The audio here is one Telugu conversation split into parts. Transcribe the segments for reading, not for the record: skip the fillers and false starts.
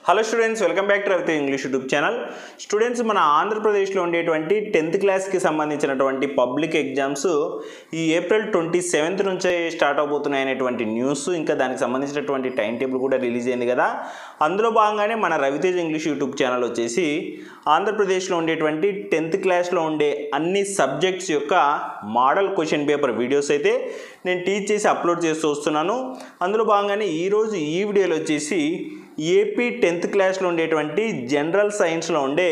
Hello students, welcome back to Ravitej English YouTube channel. Students, మన ఆంధ్రప్రదేశ్లో ఉండేటువంటి 10th క్లాస్కి సంబంధించినటువంటి పబ్లిక్ ఎగ్జామ్స్ ఈ ఏప్రిల్ 27th నుంచే స్టార్ట్ అవబోతున్నాయి అనేటువంటి న్యూస్, ఇంకా దానికి సంబంధించినటువంటి టైం టేబుల్ కూడా రిలీజ్ అయింది కదా. అందులో భాగంగానే మన రవితేజ్ ఇంగ్లీష్ యూట్యూబ్ ఛానల్ వచ్చేసి ఆంధ్రప్రదేశ్లో ఉండేటువంటి 10th క్లాస్లో ఉండే అన్ని సబ్జెక్ట్స్ యొక్క మోడల్ క్వశ్చన్ పేపర్ వీడియోస్ అయితే నేను టీచ్ చేసి అప్లోడ్ చేస్తూ వస్తున్నాను. అందులో భాగంగానే ఈరోజు ఈ వీడియోలో వచ్చేసి ఏపీ 10th క్లాస్లో ఉండేటువంటి జనరల్ సైన్స్లో ఉండే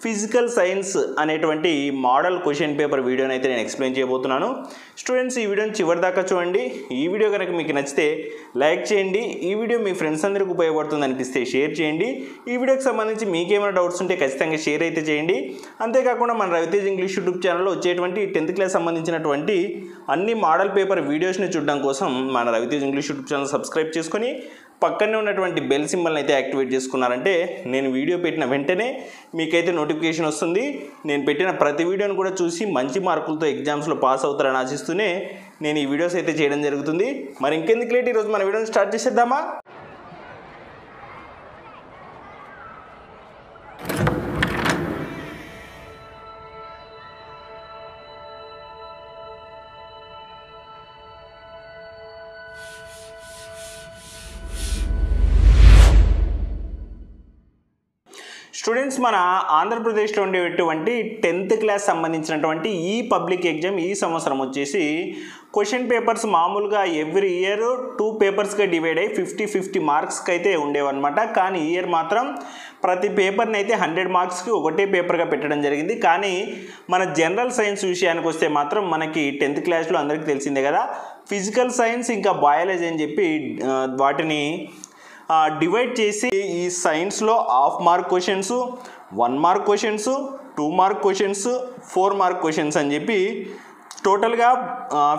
ఫిజికల్ సైన్స్ అనేటువంటి మోడల్ క్వశ్చన్ పేపర్ వీడియోని అయితే నేను ఎక్స్ప్లెయిన్ చేయబోతున్నాను. స్టూడెంట్స్, ఈ వీడియోని చివరిదాకా చూడండి. ఈ వీడియో కనుక మీకు నచ్చితే లైక్ చేయండి. ఈ వీడియో మీ ఫ్రెండ్స్ అందరికీ ఉపయోగపడుతుంది అనిపిస్తే షేర్ చేయండి. ఈ వీడియోకి సంబంధించి మీకేమైనా డౌట్స్ ఉంటే ఖచ్చితంగా షేర్ అయితే చేయండి. అంతేకాకుండా మన రవితేజ్ ఇంగ్లీష్ యూట్యూబ్ ఛానల్లో వచ్చేటువంటి 10th క్లాస్ సంబంధించినటువంటి అన్ని మోడల్ పేపర్ వీడియోస్ని చూడడం కోసం మన Ravitej English YouTube channel subscribe చేసుకొని పక్కనే ఉన్నటువంటి బెల్ సింబల్ని అయితే యాక్టివేట్ చేసుకున్నారంటే నేను వీడియో పెట్టిన వెంటనే మీకైతే నోటిఫికేషన్ వస్తుంది. నేను పెట్టిన ప్రతి వీడియోని కూడా చూసి మంచి మార్కులతో ఎగ్జామ్స్లో పాస్ అవుతారని ఆశిస్తూనే నేను ఈ వీడియోస్ అయితే చేయడం జరుగుతుంది. మరి ఇంకెందుకు లేట్, ఈరోజు మన వీడియోని స్టార్ట్ చేసేద్దామా? స్టూడెంట్స్, మన ఆంధ్రప్రదేశ్లో ఉండేటువంటి 10th క్లాస్ సంబంధించినటువంటి ఈ పబ్లిక్ ఎగ్జామ్ ఈ సంవత్సరం వచ్చేసి క్వశ్చన్ పేపర్స్ మామూలుగా ఎవ్రీ ఇయర్ 2 పేపర్స్గా డివైడ్ అయ్యి 50-50 మార్క్స్కి అయితే ఉండేవన్నమాట. కానీ ఈ ఇయర్ మాత్రం ప్రతి పేపర్ని అయితే 100 మార్క్స్కి ఒకటే పేపర్గా పెట్టడం జరిగింది. కానీ మన జనరల్ సైన్స్ విషయానికి వస్తే మాత్రం మనకి 10th క్లాస్లో అందరికీ తెలిసిందే కదా, ఫిజికల్ సైన్స్ ఇంకా బయాలజీ అని చెప్పి వాటిని డివైడ్ చేసి ఈ సైన్స్లో half mark questions, 1 mark questions, 2 mark questions, 4 mark questions అని చెప్పి టోటల్గా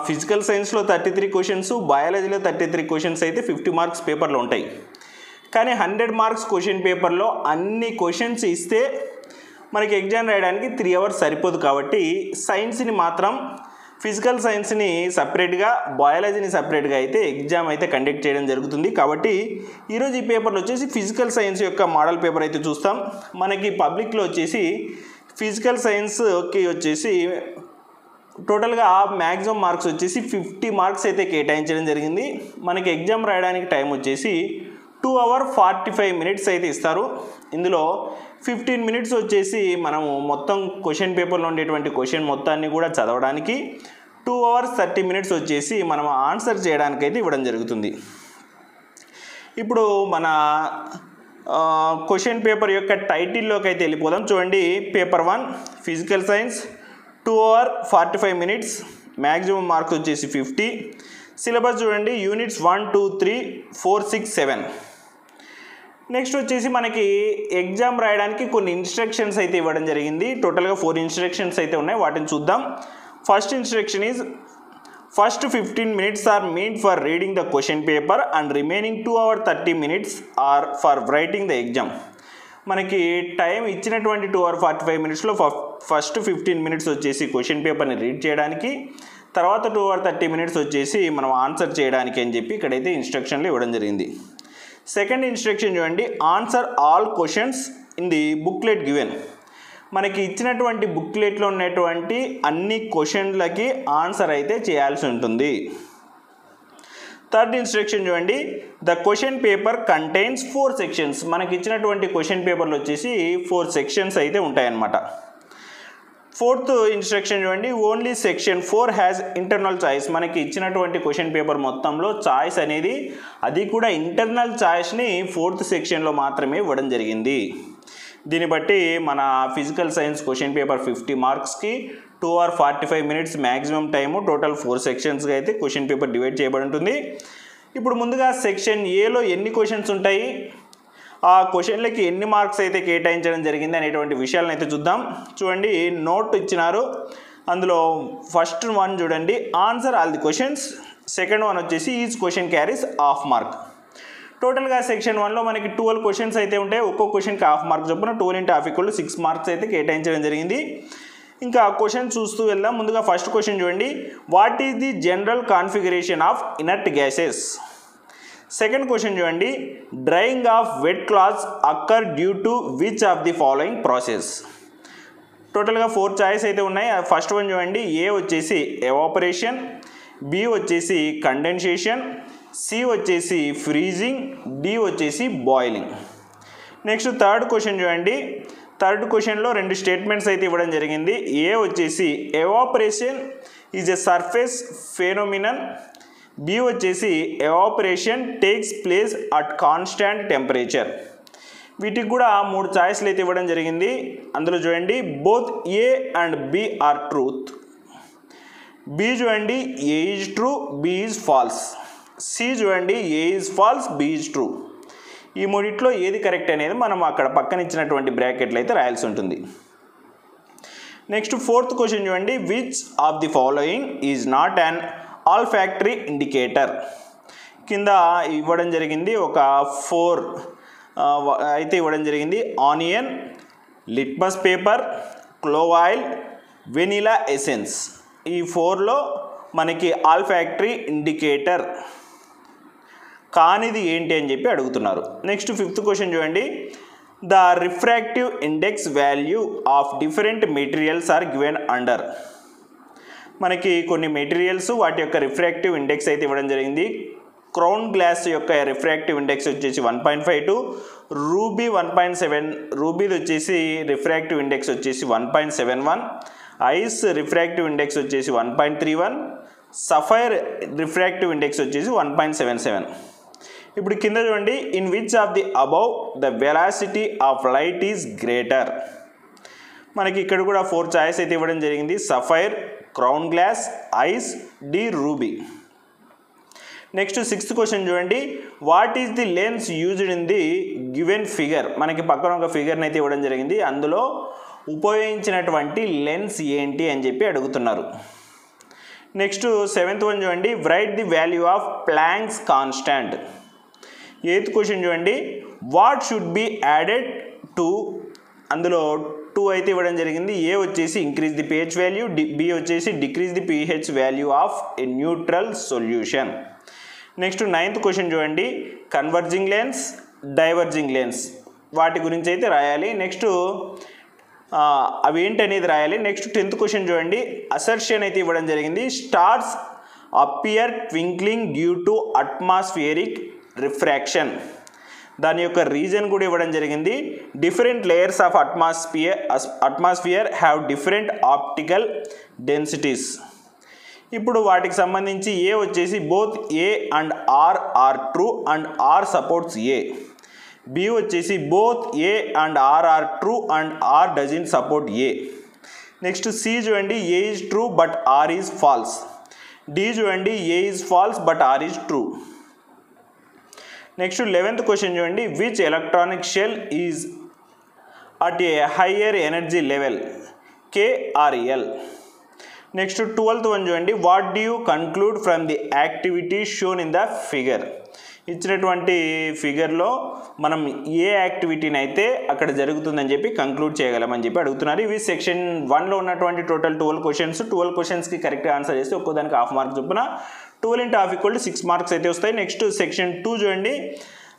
ఫిజికల్ సైన్స్లో 33 క్వశ్చన్స్, బయాలజీలో 33 క్వశ్చన్స్ అయితే 50 మార్క్స్ పేపర్లో ఉంటాయి. కానీ 100 మార్క్స్ క్వశ్చన్ పేపర్లో అన్ని క్వశ్చన్స్ ఇస్తే మనకి ఎగ్జామ్ రాయడానికి 3 hours సరిపోదు. కాబట్టి సైన్స్ని మాత్రం, ఫిజికల్ సైన్స్ని సపరేట్గా, బయాలజీని సపరేట్గా అయితే ఎగ్జామ్ అయితే కండక్ట్ చేయడం జరుగుతుంది. కాబట్టి ఈరోజు ఈ పేపర్లో వచ్చేసి ఫిజికల్ సైన్స్ యొక్క మోడల్ పేపర్ అయితే చూస్తాం. మనకి పబ్లిక్లో వచ్చేసి ఫిజికల్ సైన్స్కి వచ్చేసి టోటల్గా మ్యాక్సిమం మార్క్స్ వచ్చేసి 50 మార్క్స్ అయితే కేటాయించడం జరిగింది. మనకి ఎగ్జామ్ రాయడానికి టైం వచ్చేసి 2 hours 45 minutes అయితే ఇస్తారు. ఇందులో 15 minutes వచ్చేసి మనము మొత్తం క్వశ్చన్ పేపర్లో ఉండేటువంటి క్వశ్చన్ మొత్తాన్ని కూడా చదవడానికి, 2 hours 30 minutes వచ్చేసి మనం ఆన్సర్ చేయడానికి అయితే ఇవ్వడం జరుగుతుంది. ఇప్పుడు మన క్వశ్చన్ పేపర్ యొక్క టైటిల్లోకి అయితే వెళ్ళిపోదాం. చూడండి, paper 1 physical science, 2 hours 45 minutes, maximum marks వచ్చేసి 50. సిలబస్ చూడండి, యూనిట్స్ 1, 2, 3, 4, 6, 7. నెక్స్ట్ వచ్చేసి మనకి ఎగ్జామ్ రాయడానికి కొన్ని ఇన్స్ట్రక్షన్స్ అయితే ఇవ్వడం జరిగింది. టోటల్గా 4 ఇన్స్ట్రక్షన్స్ అయితే ఉన్నాయి, వాటిని చూద్దాం. First instruction is first 15 minutes are mean for reading the question paper and remaining 2 hours 30 minutes are for writing the exam. మనకి టైం ఇచ్చినటువంటి 2 hours 45 minutesలో ఫస్ట్ 15 minutes వచ్చేసి క్వశ్చన్ పేపర్ని రీడ్ చేయడానికి, తర్వాత 2 hours 30 minutes వచ్చేసి మనం ఆన్సర్ చేయడానికి అని చెప్పి ఇక్కడైతే ఇన్స్ట్రక్షన్లు ఇవ్వడం జరిగింది. సెకండ్ ఇన్స్ట్రక్షన్ చూడండి, answer all questions in the booklet given. మనకి ఇచ్చినటువంటి బుక్లెట్లో ఉన్నటువంటి అన్ని క్వశ్చన్లకి ఆన్సర్ అయితే చేయాల్సి ఉంటుంది. థర్డ్ ఇన్స్ట్రక్షన్ చూడండి, the question paper contains 4 sections. మనకి ఇచ్చినటువంటి క్వశ్చన్ పేపర్లో వచ్చేసి 4 sections అయితే ఉంటాయన్నమాట. ఫోర్త్ ఇన్స్ట్రక్షన్ చూడండి, only section 4 has internal choice. మనకి ఇచ్చినటువంటి క్వశ్చన్ పేపర్ మొత్తంలో చాయిస్ అనేది, అది కూడా ఇంటర్నల్ చాయిస్ని 4th సెక్షన్లో మాత్రమే ఇవ్వడం జరిగింది. దీన్ని బట్టి మన ఫిజికల్ సైన్స్ క్వశ్చన్ పేపర్ 50 మార్క్స్కి 2 hours 45 minutes maximum time, total 4 sectionsగా అయితే క్వశ్చన్ పేపర్ డివైడ్ చేయబడి ఉంటుంది. ఇప్పుడు ముందుగా సెక్షన్ ఏలో ఎన్ని క్వశ్చన్స్ ఉంటాయి, ఆ క్వశ్చన్లకి ఎన్ని మార్క్స్ అయితే కేటాయించడం జరిగింది అనేటువంటి విషయాలను అయితే చూద్దాం. చూడండి, నోట్ ఇచ్చినారు. అందులో ఫస్ట్ 1 చూడండి, answer all the questions. Second 1 వచ్చేసి each question carries half mark. టోటల్గా సెక్షన్ 1లో మనకి 12 క్వశ్చన్స్ అయితే ఉంటాయి. ఒక్కో క్వశ్చన్కి హాఫ్ మార్క్ చొప్పున 12 × ½ = 6 మార్క్స్ అయితే కేటాయించడం జరిగింది. ఇంకా క్వశ్చన్ చూస్తూ వెళ్దాం. ముందుగా ఫస్ట్ క్వశ్చన్ చూడండి, what is the general configuration of inert gases? Second question చూడండి, drying of wet clothes occur due to which of the following process. టోటల్గా 4 చాయిస్ అయితే ఉన్నాయి. ఫస్ట్ వన్ చూడండి, ఏ వచ్చేసి ఎవాపరేషన్, బి వచ్చేసి కండెన్సేషన్, సి వచ్చేసి ఫ్రీజింగ్, డి వచ్చేసి బాయిలింగ్. నెక్స్ట్ థర్డ్ క్వశ్చన్ చూడండి, థర్డ్ క్వశ్చన్లో 2 స్టేట్మెంట్స్ అయితే ఇవ్వడం జరిగింది. ఏ వచ్చేసి evaporation is a surface phenomenon, B వచ్చేసి evaporation takes place at constant temperature. వీటికి కూడా 3 చాయిస్లు అయితే ఇవ్వడం జరిగింది. అందులో చూడండి, both A and B are truth. B చూడండి, A is true, B is false. C చూడండి, A is false, B is true. ఈ మూడిట్లో ఏది కరెక్ట్ అనేది మనం అక్కడ పక్కన ఇచ్చినటువంటి బ్రాకెట్లు అయితే రాయాల్సి ఉంటుంది. నెక్స్ట్ ఫోర్త్ క్వశ్చన్ చూడండి, which of the following is not an olfactory indicator. కింద ఇవ్వడం జరిగింది, ఒక 4 అయితే ఇవ్వడం జరిగింది. Onion, litmus paper, clove oil, vanilla essence. ఈ 4లో మనకి ఆల్ఫాక్టరీ ఇండికేటర్ కానిది ఏంటి అని చెప్పి అడుగుతున్నారు. నెక్స్ట్ ఫిఫ్త్ క్వశ్చన్ చూడండి, the refractive index value of different materials are given under. మనకి కొన్ని మెటీరియల్స్ వాటి యొక్క రిఫ్రాక్టివ్ ఇండెక్స్ అయితే ఇవ్వడం జరిగింది. క్రౌన్ గ్లాస్ యొక్క రిఫ్రాక్టివ్ ఇండెక్స్ వచ్చేసి 1.52, రూబీ 1.7, రూబీది వచ్చేసి రిఫ్రాక్టివ్ ఇండెక్స్ వచ్చేసి 1.71, ఐస్ రిఫ్రాక్టివ్ ఇండెక్స్ వచ్చేసి 1.31, సఫైర్ రిఫ్రాక్టివ్ ఇండెక్స్ వచ్చేసి 1.77. ఇప్పుడు కింద చూడండి, in which of the above the velocity of light is greater. మనకి ఇక్కడ కూడా 4 చాయిస్ అయితే ఇవ్వడం జరిగింది. Sapphire, crown glass, ice, D ruby. Next 6th question చూడండి, what is the lens used in the given figure. మనకి పక్కన ఒక ఫిగర్ని అయితే ఇవ్వడం జరిగింది. అందులో ఉపయోగించినటువంటి లెన్స్ ఏంటి అని చెప్పి అడుగుతున్నారు. నెక్స్ట్ 7th వన్ చూడండి, write the value of Planck's constant. 8th question చూడండి, what should be added to. అందులో 2 అయితే ఇవ్వడం జరిగింది. ఏ వచ్చేసి increase the pH value, B వచ్చేసి decrease the pH value of a neutral solution. Next 9th question చూడండి, కన్వర్జింగ్ లెన్స్, డైవర్జింగ్ లెన్స్ వాటి గురించి అయితే రాయాలి. నెక్స్ట్ అవి ఏంటి అనేది రాయాలి. నెక్స్ట్ 10th క్వశ్చన్ చూడండి, అసర్షన్ అయితే ఇవ్వడం జరిగింది. Stars appear twinkling due to atmospheric refraction. దాని యొక్క రీజన్ కూడా ఇవ్వడం జరిగింది. Different layers of atmosphere have different optical densities. ఇప్పుడు వాటికి సంబంధించి ఏ వచ్చేసి both A and R are true and R supports A. B వచ్చేసి both A and R are true and R doesn't support A. Next C చూడండి, A is true but R is false. D చూడండి, A is false but R is true. Next 11th question చూడండి, which electronic shell is at a higher energy level, K or L. Next 12th one చూడండి, what do you conclude from the activity shown in the figure. ఇచ్చినటువంటి ఫిగర్లో మనం ఏ యాక్టివిటీని అయితే అక్కడ జరుగుతుందని చెప్పి కంక్లూడ్ చేయగలమని చెప్పి అడుగుతున్నారు. ఇవి సెక్షన్ 1లో ఉన్నటువంటి టోటల్ 12 క్వశ్చన్స్. 12 క్వశ్చన్స్కి కరెక్ట్గా ఆన్సర్ చేస్తే ఒక్కోదానికి 1/2 మార్క్ చొప్పున 12 × 1/2 = 6 మార్క్స్ అయితే వస్తాయి. నెక్స్ట్ సెక్షన్ 2 చూడండి,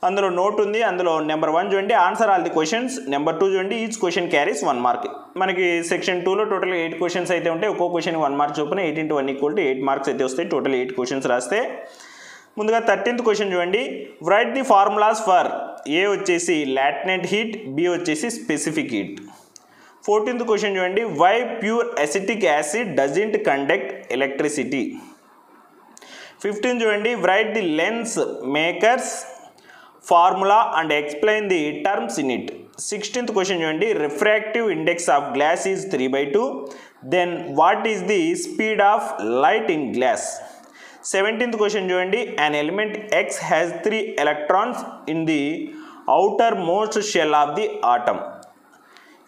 అందులో నోట్ ఉంది. అందులో నెంబర్ 1 చూడండి, answer all the questions. Number 2 చూడండి, ఈచ్ క్వశ్చన్ క్యారీస్ 1 మార్క్. మనకి సెక్షన్ 2లో టోటల్ 8 క్వశ్చన్స్ అయితే ఉంటాయి. ఒక్కో క్వశ్చన్ 1 మార్క్ చొప్పున 8 × 1 = 8 మార్క్స్ అయితే వస్తాయి. టోటల్ 8 క్వశ్చన్స్ రాస్తే ముందుగా 13th క్వశ్చన్ చూడండి, write the formulas for. A వచ్చేసి లాటెంట్ హీట్, బి వచ్చేసి స్పెసిఫిక్ హీట్. 14th క్వశ్చన్ చూడండి, why pure acetic acid doesn't conduct electricity. 15th చూడండి, write the lens makers formula and explain the terms in it. 16th question చూడండి, refractive index of glass is 3/2, then what is the speed of light in glass. 17th question చూడండి, an element X has 3 electrons in the outer most shell of the atom.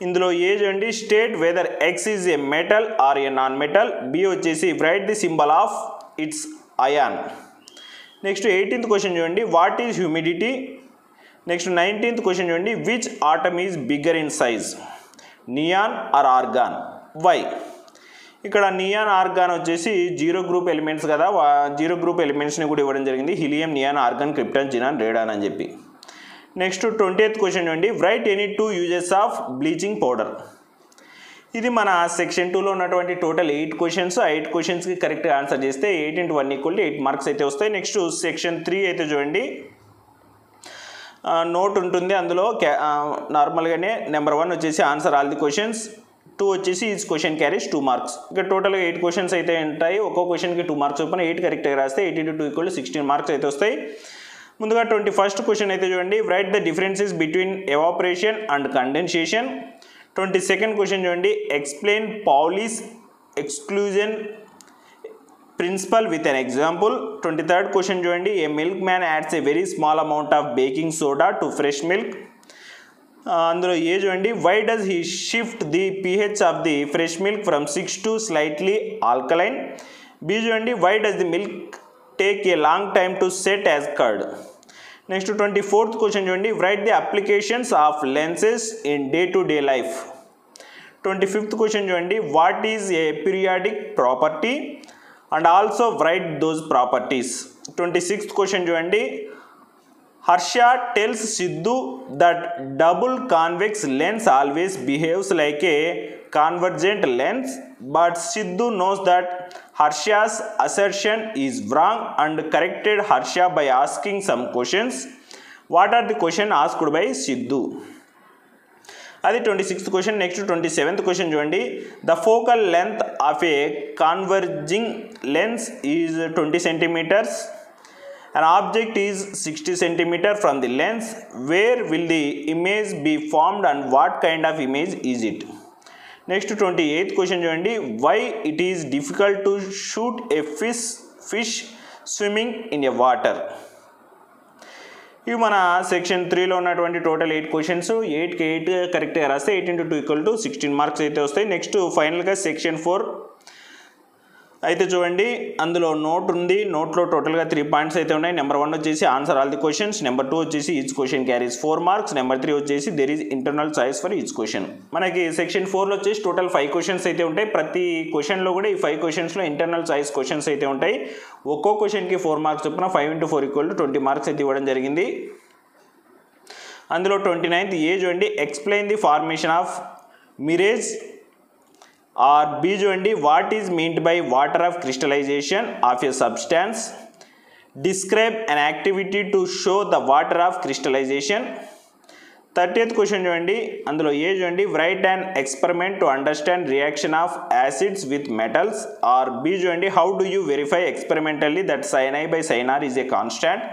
ఇందులో ఏ చూడండి, state whether X is a metal or a non metal. B వచ్చేసి write the symbol of its ion. Next 18th question చూడండి, what is humidity. Next 19th question చూడండి, which atom is bigger in size, neon or argon, why. ఇక్కడ నియాన్ ఆర్గాన్ వచ్చేసి జీరో గ్రూప్ ఎలిమెంట్స్ కదా, జీరో గ్రూప్ ఎలిమెంట్స్ని కూడా ఇవ్వడం జరిగింది, helium, neon, argon, krypton, xenon, radon అని చెప్పి. నెక్స్ట్ 20th క్వశ్చన్ చూడండి, right any 2 uses of bleaching powder. ఇది మన సెక్షన్ 2లో ఉన్నటువంటి టోటల్ 8 క్వశ్చన్స్. 8 క్వశ్చన్స్కి కరెక్ట్గా ఆన్సర్ చేస్తే 8 × 1 = 8 మార్క్స్ అయితే వస్తాయి. నెక్స్ట్ సెక్షన్ 3 అయితే చూడండి, నోట్ ఉంటుంది, అందులో నార్మల్గానే నెంబర్ 1 వచ్చేసి ఆన్సర్ ఆల్ ది క్వశ్చన్స్, 2 వచ్చేసి ఈచ్ క్వశ్చన్ క్యారీస్ 2 మార్క్స్. ఇక టోటల్గా 8 క్వశ్చన్స్ అయితే ఉంటాయి, ఒక్కో క్వశ్చన్కి 2 మార్క్స్ చొప్పున 8 కరెక్ట్గా రాస్తే 8 × 2 = 16 మార్క్స్ అయితే వస్తాయి. ముందుగా 21st క్వశ్చన్ అయితే చూడండి, write the differences between evaporation and condensation. 22nd question చూడండి, explain Pauli's exclusion principle with an example. 23rd question చూడండి, a milk man adds a very small amount of baking soda to fresh milk. అందులో ఏ చూడండి, why does he shift the pH of the fresh milk from 6 to slightly alkaline. B చూడండి, why does the milk take a long time to set as curd. Next 24th question చూడండి, write the applications of lenses in day to day life. 25th question చూడండి, what is a periodic property and also write those properties. 26th question చూడండి, Harsha tells Sidhu that double convex lens always behaves like a convergent lens, but Sidhu knows that Harsha's assertion is wrong and corrected Harsha by asking some questions. What are the questions asked by Sidhu? అది 26th question. Next 27th question చూడండి, the focal length of a converging lens is 20 centimeters. An object is 60 centimeters from the lens. Where will the image be formed and what kind of image is it? Next 28th question చూడండి, why it is difficult to shoot a fish swimming in a water. ఇవి మన సెక్షన్ 3లో ఉన్నటువంటి టోటల్ 8 క్వశ్చన్స్. 8కి 8 కరెక్ట్గా రాస్తే 8 × 2 = 16 మార్క్స్ అయితే వస్తాయి. నెక్స్ట్ ఫైనల్గా సెక్షన్ 4 అయితే చూడండి, అందులో నోట్ ఉంది, నోట్లో టోటల్గా 3 పాయింట్స్ అయితే ఉన్నాయి. నెంబర్ 1 వచ్చేసి answer all the questions, number 2 వచ్చేసి each question carries 4 marks, number 3 వచ్చేసి there is internal choice for each question. మనకి సెక్షన్ 4లో వచ్చేసి టోటల్ 5 క్వశ్చన్స్ అయితే ఉంటాయి. ప్రతి క్వశ్చన్లో కూడా ఈ 5 క్వశ్చన్స్లో ఇంటర్నల్ చాయిస్ క్వశ్చన్స్ అయితే ఉంటాయి. ఒక్కో క్వశ్చన్కి 4 మార్క్స్ చొప్పున 5 × 4 = 20 మార్క్స్ అయితే ఇవ్వడం జరిగింది. అందులో 29th ఏ చూడండి, explain the formation of mirage. Or B చూడండి, what is meant by water of crystallisation of a substance. Describe an activity to show the water of crystallisation. 30th question చూడండి, అందులో ఏ చూడండి, write and experiment to understand reaction of acids with metals. Or B చూడండి, how do you verify experimentally that sin I by sin R is a constant.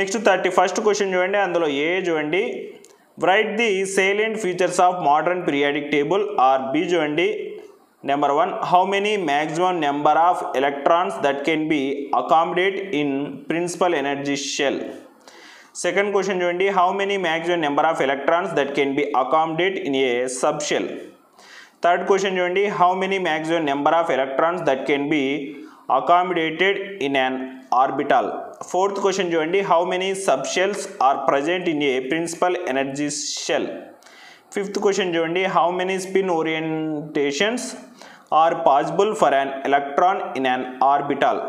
Next 31st question చూడండి, అందులో ఏ చూడండి, write the salient features of modern periodic table. Or B చూడండి, number 1, how many maximum number of electrons that can be accommodate in principal energy shell. Second question చూడండి, how many maximum number of electrons that can be accommodate in a subshell. Third question చూడండి, how many maximum number of electrons that can be accommodated in an orbital. Fourth question చూడండి, how many subshells are present in a principal energy shell. Fifth question చూడండి, how many spin orientations are possible for an electron in an orbital.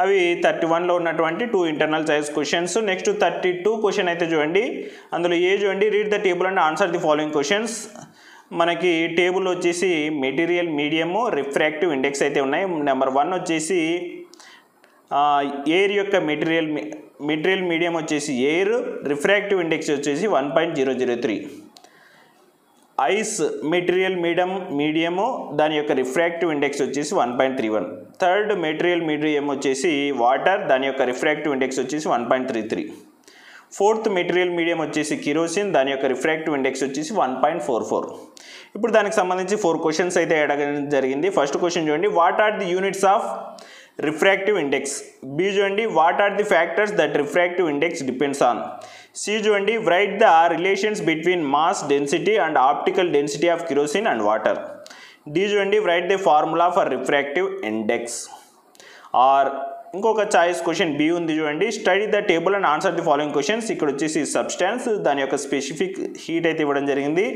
అవి 31లో ఉన్నటువంటి 2 internal choice questions. Next 32 question అయితే చూడండి, అందులో ఏ చూడండి, read the table and answer the following questions. మనకి టేబుల్ వచ్చేసి మెటీరియల్, మీడియము, రిఫ్రాక్టివ్ ఇండెక్స్ అయితే ఉన్నాయి. నెంబర్ 1 వచ్చేసి ఎయిర్ యొక్క మెటీరియల్ మీడియం వచ్చేసి ఎయిర్, రిఫ్రాక్టివ్ ఇండెక్స్ వచ్చేసి 1.003. ఐస్ మెటీరియల్ మీడియము, దాని యొక్క రిఫ్రాక్టివ్ ఇండెక్స్ వచ్చేసి 1.31. థర్డ్ మెటీరియల్ మీడియం వచ్చేసి వాటర్, దాని యొక్క రిఫ్రాక్టివ్ ఇండెక్స్ వచ్చేసి 1.33. ఫోర్త్ మెటీరియల్ మీడియం వచ్చేసి కిరోసిన్, దాని యొక్క రిఫ్రాక్టివ్ ఇండెక్స్ వచ్చేసి 1.44. ఇప్పుడు దానికి సంబంధించి 4 క్వశ్చన్స్ అయితే అడగడం జరిగింది. ఫస్ట్ క్వశ్చన్ చూడండి, what are the units of refractive index. B చూడండి, what are the factors that refractive index depends on. C చూడండి, write the relations between mass density and optical density of kerosene and water. D చూడండి, write the formula for refractive index. Or ఇంకొక చాయిస్ క్వశ్చన్ బి ఉంది చూడండి, study the table and answer the following questions. ఇక్కడ వచ్చేసి సబ్స్టాన్స్, దాని యొక్క స్పెసిఫిక్ హీట్ అయితే ఇవ్వడం జరిగింది.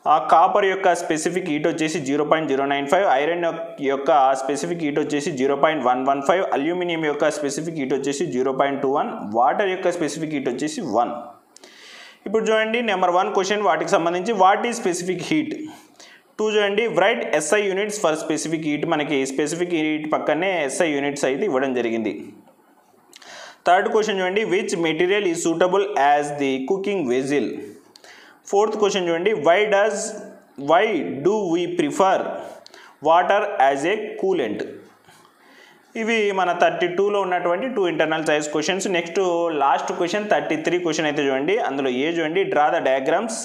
ఆ కాపర్ యొక్క స్పెసిఫిక్ హీట్ వచ్చేసి 0.095, ఐరన్ యొక్క స్పెసిఫిక్ హీట్ వచ్చేసి 0.115, అల్యూమినియం యొక్క స్పెసిఫిక్ హీట్ వచ్చేసి 0.21, వాటర్ యొక్క స్పెసిఫిక్ హీట్ వచ్చేసి 1. ఇప్పుడు చూడండి నెంబర్ 1 క్వశ్చన్ వాటికి సంబంధించి వాట్ ఈజ్ స్పెసిఫిక్ హీట్. 2 చూడండి write SI units for specific heat. మనకి స్పెసిఫిక్ హీట్ పక్కనే SI యూనిట్స్ అయితే ఇవ్వడం జరిగింది. 3rd క్వశ్చన్ చూడండి which material is suitable as the cooking vessel. 4th question చూడండి why do we prefer water as a coolant. ఇవి మన 32లో ఉన్నటువంటి 2 internal choice questions. Next last question 33 question అయితే చూడండి, అందులో చూడండి డ్రా ద డయాగ్రామ్స్.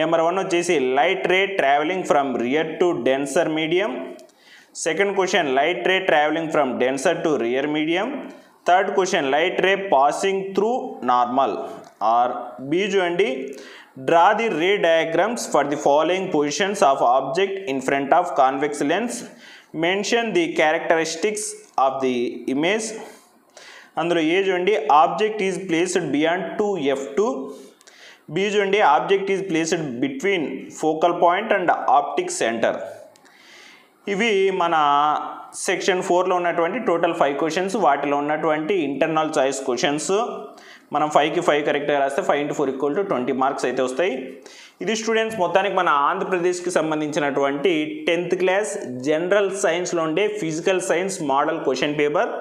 నెంబర్ 1 వచ్చేసి light ray travelling from rarer to denser medium. Second question light ray travelling from denser to rarer medium. Third question light ray passing through normal. Or B చూడండి draw the ray diagrams for the following positions of object in front of convex lens. Mention the characteristics of the image. అందులో చూడండి object is placed beyond 2F2. B చూడండి object is placed between focal point and optic centre. ఇవి మన సెక్షన్ 4లో ఉన్నటువంటి టోటల్ 5 క్వశ్చన్స్. వాటిలో ఉన్నటువంటి ఇంటర్నల్ చాయిస్ క్వశ్చన్స్. మనం 5కి 5 కరెక్ట్గా రాస్తే 5 × 4 = 20 మార్క్స్ అయితే వస్తాయి. ఇది స్టూడెంట్స్ మొత్తానికి మన ఆంధ్రప్రదేశ్కి సంబంధించినటువంటి 10th క్లాస్ జనరల్ సైన్స్లో ఉండే physical science model question paper.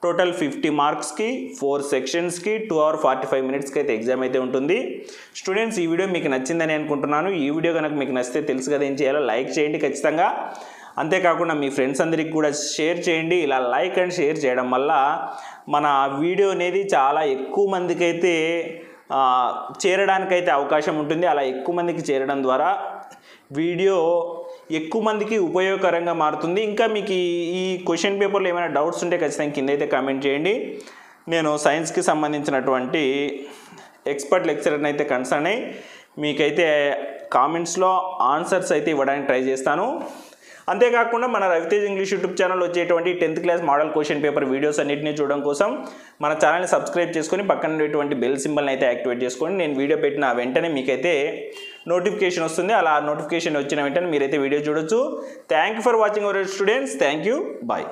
Total 50 మార్క్స్కి 4 సెక్షన్స్కి 2 hours 45 minutesకి అయితే ఎగ్జామ్ అయితే ఉంటుంది. స్టూడెంట్స్ ఈ వీడియో మీకు నచ్చిందని అనుకుంటున్నాను. ఈ వీడియో కనుక మీకు నచ్చితే తెలుసు కదా ఏం చేయాలో, లైక్ చేయండి ఖచ్చితంగా. అంతేకాకుండా మీ ఫ్రెండ్స్ అందరికి కూడా షేర్ చేయండి. ఇలా లైక్ అండ్ షేర్ చేయడం వల్ల మన వీడియో అనేది చాలా ఎక్కువ మందికి అయితే చేరడానికైతే అవకాశం ఉంటుంది. అలా ఎక్కువ మందికి చేరడం ద్వారా వీడియో ఎక్కువ మందికి ఉపయోగకరంగా మారుతుంది. ఇంకా మీకు ఈ క్వశ్చన్ పేపర్లో ఏమైనా డౌట్స్ ఉంటే ఖచ్చితంగా కింద అయితే కామెంట్ చేయండి. నేను సైన్స్కి సంబంధించినటువంటి ఎక్స్పర్ట్ లెక్చరర్ని అయితే కన్సర్న్ అయ్యి మీకైతే కామెంట్స్లో ఆన్సర్స్ అయితే ఇవ్వడానికి ట్రై చేస్తాను. అంతేకాకుండా మన రవితేజ్ ఇంగ్లీష్ యూట్యూబ్ ఛానల్ వచ్చేటువంటి 10th class modal question paper videos అన్నింటినీ చూడడం కోసం మన ఛానల్ని సబ్స్క్రైబ్ చేసుకొని పక్కన ఉండేటువంటి బెల్ సింబల్ని అయితే యాక్టివేట్ చేసుకోండి. నేను వీడియో పెట్టిన వెంటనే మీకైతే నోటిఫికేషన్ వస్తుంది. అలా నోటిఫికేషన్ వచ్చిన వెంటనే మీరైతే వీడియో చూడొచ్చు. Thank you for watching our students. Thank you. Bye.